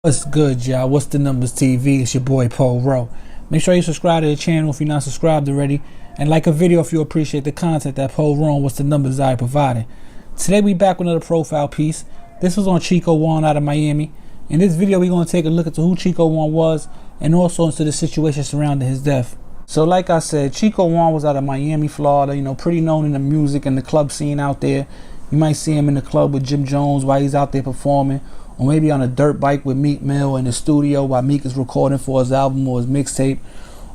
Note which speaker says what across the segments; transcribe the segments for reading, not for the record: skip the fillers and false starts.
Speaker 1: What's good, y'all? What's the numbers TV? It's your boy Paul Rowe. Make sure you subscribe to the channel if you're not subscribed already, and like a video if you appreciate the content that Paul Rowe and What's the Numbers I providing. Today we back with another profile piece. This was on Chiko Juan out of Miami. In this video we're going to take a look at who Chiko Juan was and also into the situation surrounding his death. So like I said, Chiko Juan was out of Miami, Florida, pretty known in the music and the club scene out there. You might see him in the club with Jim Jones while he's out there performing, or maybe on a dirt bike with Meek Mill in the studio while Meek is recording for his album or his mixtape.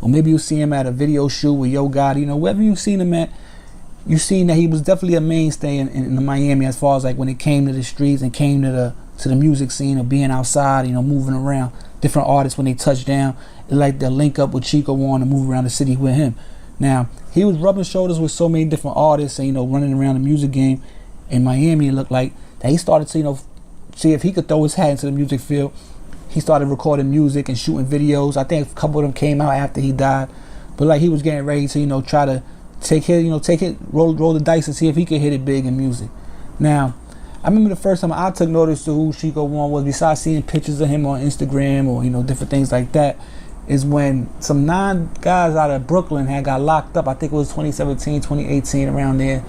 Speaker 1: Or maybe you see him at a video shoot with Yo Gotti. Wherever you've seen him at, you've seen that he was definitely a mainstay in Miami as far as like when it came to the streets and came to the music scene of being outside, moving around. Different artists, when they touch down, they like to link up with Chiko Juan and move around the city with him. Now, he was rubbing shoulders with so many different artists and, running around the music game in Miami. It looked like that he started to, see if he could throw his hat into the music field. He started recording music and shooting videos. I think a couple of them came out after he died, but like he was getting ready to try to roll the dice and see if he could hit it big in music. Now, I remember the first time I took notice to who Chiko Juan was, besides seeing pictures of him on Instagram or different things like that, is when some 9 guys out of Brooklyn had got locked up. I think it was 2017, 2018, around there.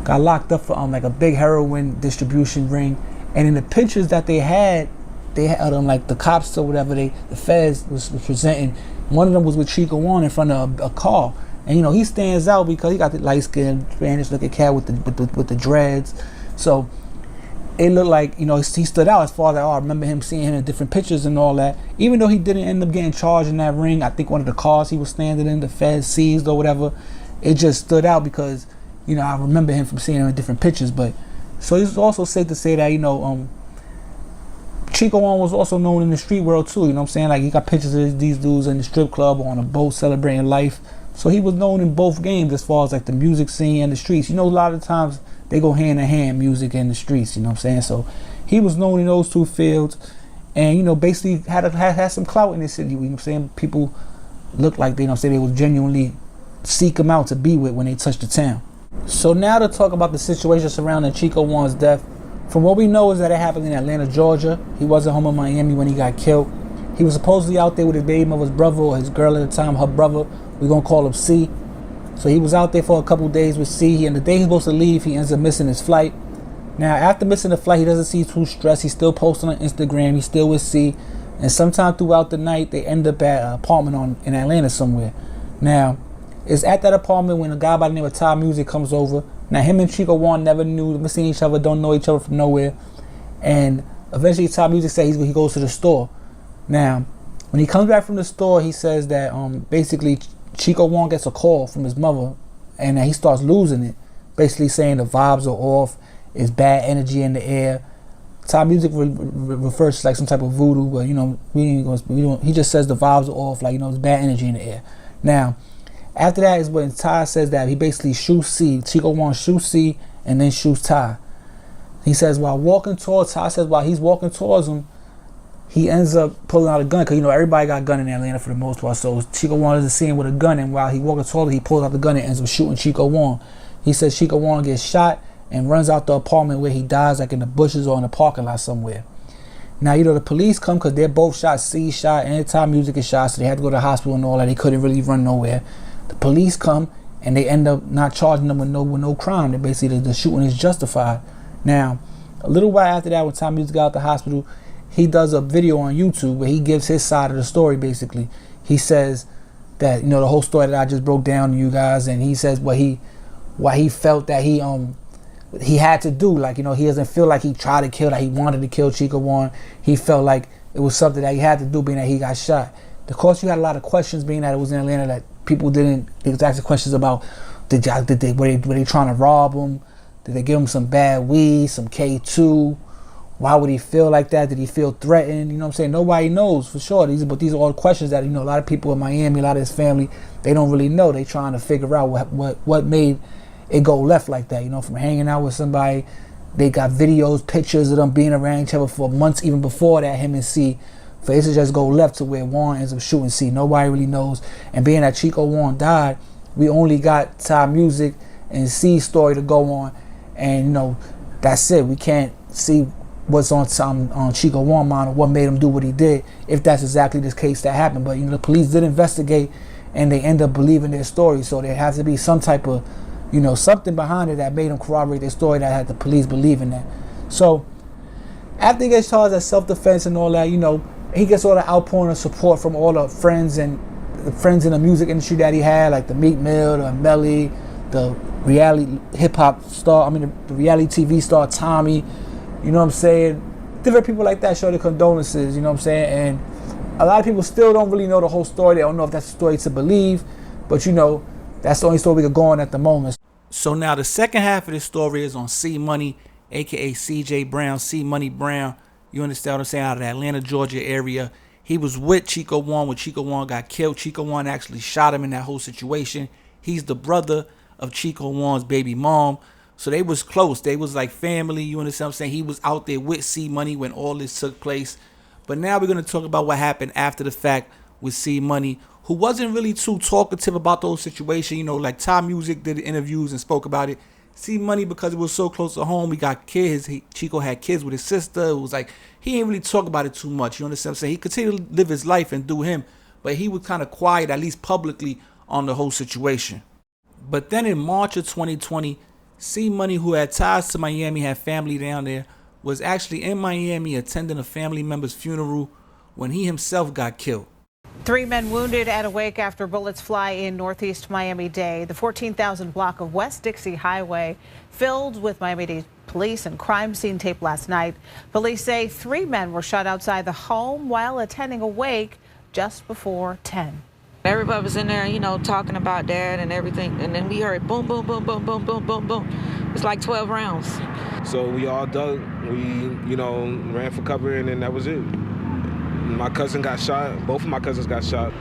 Speaker 1: Got locked up for like a big heroin distribution ring. And in the pictures that they had like the cops or whatever, the feds was presenting. One of them was with Chiko Juan in front of a car, and he stands out because he got the light-skinned Spanish-looking cat with the dreads. So it looked like he stood out as far as I remember him seeing him in different pictures and all that. Even though he didn't end up getting charged in that ring, I think one of the cars he was standing in, the feds seized or whatever. It just stood out because I remember him from seeing him in different pictures, but. So it's also safe to say that, Chiko Juan was also known in the street world too, Like he got pictures of these dudes in the strip club or on a boat celebrating life. So he was known in both games as far as like the music scene and the streets. A lot of times they go hand in hand, music and the streets, So he was known in those two fields and, basically had some clout in the city, People looked like they would genuinely seek him out to be with when they touched the town. So now to talk about the situation surrounding Chiko Juan's death. From what we know is that it happened in Atlanta, Georgia. He wasn't home in Miami when he got killed. He was supposedly out there with his baby mother's brother, or his girl at the time, her brother. We're going to call him C. So he was out there for a couple days with C. And the day he's supposed to leave, he ends up missing his flight. Now, after missing the flight, he doesn't seem too stressed. He's still posting on Instagram. He's still with C. And sometime throughout the night, they end up at an apartment in Atlanta somewhere. Now, it's at that apartment when a guy by the name of Ty Music comes over. Now, him and Chiko Juan never seen each other, don't know each other from nowhere. And eventually Ty Music says he goes to the store. Now, when he comes back from the store, he says that basically Chiko Juan gets a call from his mother and he starts losing it. Basically saying the vibes are off, it's bad energy in the air. Ty Music refers to like some type of voodoo, but he just says the vibes are off, like it's bad energy in the air. Now, after that is when Ty says that he basically shoots C. Chiko Juan shoots C and then shoots Ty. He says while he's walking towards him, he ends up pulling out a gun because everybody got a gun in Atlanta for the most part. So Chiko Juan doesn't see him with a gun, and while he's walking towards him, he pulls out the gun and ends up shooting Chiko Juan. He says Chiko Juan gets shot and runs out the apartment where he dies, like in the bushes or in the parking lot somewhere. Now, the police come because they're both shot. C shot and Ty Music is shot, so they had to go to the hospital and all that. They couldn't really run nowhere. The police come and they end up not charging them with no crime. They basically, the shooting is justified. Now, a little while after that, when Ty Music got out the hospital, he does a video on YouTube where he gives his side of the story. Basically, he says that the whole story that I just broke down to you guys, and he says why he felt that he had to do. Like, he doesn't feel like he tried to kill, that he wanted to kill Chiko Juan. He felt like it was something that he had to do, being that he got shot. Of course, you had a lot of questions, being that it was in Atlanta, that people didn't ask questions about. Were they trying to rob him? Did they give him some bad weed, some K2? Why would he feel like that? Did he feel threatened? Nobody knows for sure. But these are all questions that a lot of people in Miami, a lot of his family, they don't really know. They trying to figure out what made it go left like that. From hanging out with somebody, they got videos, pictures of them being around each other for months, even before that. Him and C. For it to just go left to where Juan ends up shooting C. Nobody really knows. And being that Chiko Juan died, we only got Ty Music and C's story to go on. And, that's it. We can't see what's on Chiko Juan mind, or what made him do what he did, if that's exactly the case that happened. But the police did investigate, and they end up believing their story. So there has to be some type of, something behind it that made them corroborate their story, that had the police believing that. So after he gets charged as self-defense and all that, he gets all the outpouring of support from all the friends and the friends in the music industry that he had, like the Meek Mill, the Melly, the reality hip-hop star, the reality TV star Tommy, you know what I'm saying? Different people like that show their condolences, you know what I'm saying? And a lot of people still don't really know the whole story. They don't know if that's a story to believe, but that's the only story we could go on at the moment. So now the second half of this story is on C Money, aka CJ Brown, C Money Brown. You understand what I'm saying? Out of the Atlanta, Georgia area. He was with Chiko Juan when Chiko Juan got killed. Chiko Juan actually shot him in that whole situation. He's the brother of Chiko Juan's baby mom. So they was close. They was like family. You understand what I'm saying? He was out there with C Money when all this took place. But now we're going to talk about what happened after the fact with C Money, who wasn't really too talkative about the whole situation. Like Tom Music did interviews and spoke about it. C Money, because it was so close to home, he got kids. Chiko had kids with his sister. It was like he didn't really talk about it too much. You understand what I'm saying? He continued to live his life and do him, but he was kind of quiet, at least publicly, on the whole situation. But then in March of 2020, C Money, who had ties to Miami, had family down there, was actually in Miami attending a family member's funeral when he himself got killed.
Speaker 2: 3 men wounded at a wake after bullets fly in northeast Miami-Dade. The 14,000 block of West Dixie Highway filled with Miami-Dade police and crime scene tape last night. Police say 3 men were shot outside the home while attending a wake just before 10.
Speaker 3: Everybody was in there, talking about dad and everything. And then we heard boom, boom, boom, boom, boom, boom, boom, boom. It's like 12 rounds.
Speaker 4: So we all dug. We, ran for cover, and then that was it. My cousin got shot. Both of my cousins got shot.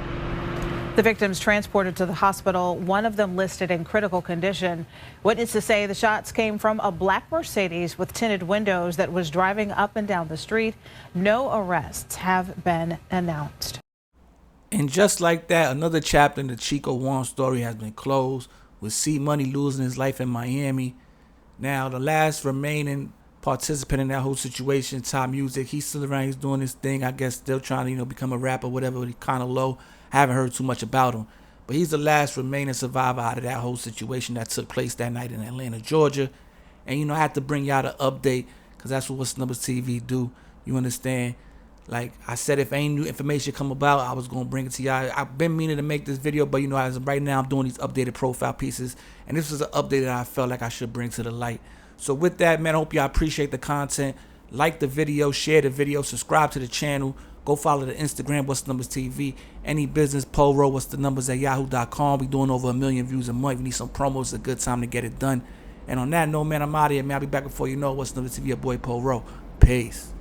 Speaker 2: The victims transported to the hospital, one of them listed in critical condition. Witnesses say the shots came from a black Mercedes with tinted windows that was driving up and down the street. No arrests have been announced.
Speaker 1: And just like that, another chapter in the Chiko Juan story has been closed, with C Money losing his life in Miami. Now, the last remaining participant in that whole situation, Top Music, he's still around, he's doing his thing, I guess still trying to, become a rapper, whatever, he's kind of low. I haven't heard too much about him. But he's the last remaining survivor out of that whole situation that took place that night in Atlanta, Georgia. And, I had to bring y'all the update, because that's what WhatsTheNumbers TV do. You understand? Like I said, if ain't new information come about, I was going to bring it to y'all. I've been meaning to make this video, but as of right now, I'm doing these updated profile pieces. And this was an update that I felt like I should bring to the light. So with that, man, I hope y'all appreciate the content. Like the video, share the video, subscribe to the channel. Go follow the Instagram, WhatsTheNumbers TV. Any business, Poro, WhatsTheNumbers at yahoo.com. We doing over 1 million views a month. We need some promos. It's a good time to get it done. And on that note, man, I'm out of here, man. I'll be back before you know. WhatsTheNumbers TV, your boy Poro. Peace.